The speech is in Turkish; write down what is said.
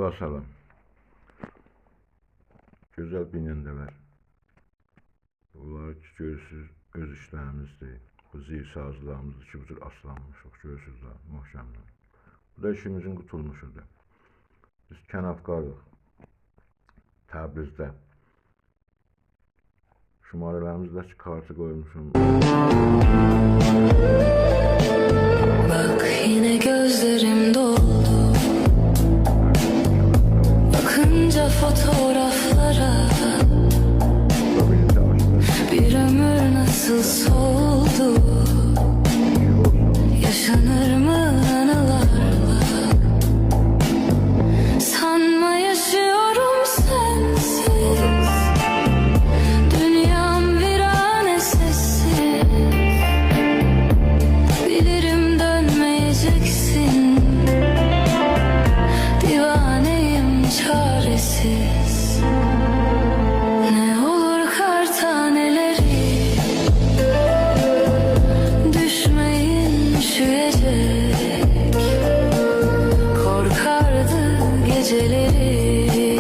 basalım. Güzel binəndələr. Bunlar ki, görürsünüz, öz işlərimizdir. Bu zil sazlarımızdır ki, bu cür aslanmışıq, görürsünüz da, möhkəmdən. Bu da işimizin qutulmuşudur. Biz Kənafqarıq, Təbrizdə. Şumarələrimizdə kartı koymuşum. Bak yine gözlerim doldu. Bakınca fotoğraflara bir ömür nasıl soldu. Yaşanır mı anılarla? Sanma yaşıyorum sensiz. Dünyam virane sessiz. Bilirim dönmeyeceksin. Divaneyim çaresiz. Ne olur kar taneleri düşmeyin üşüyecek. Korkardı geceleri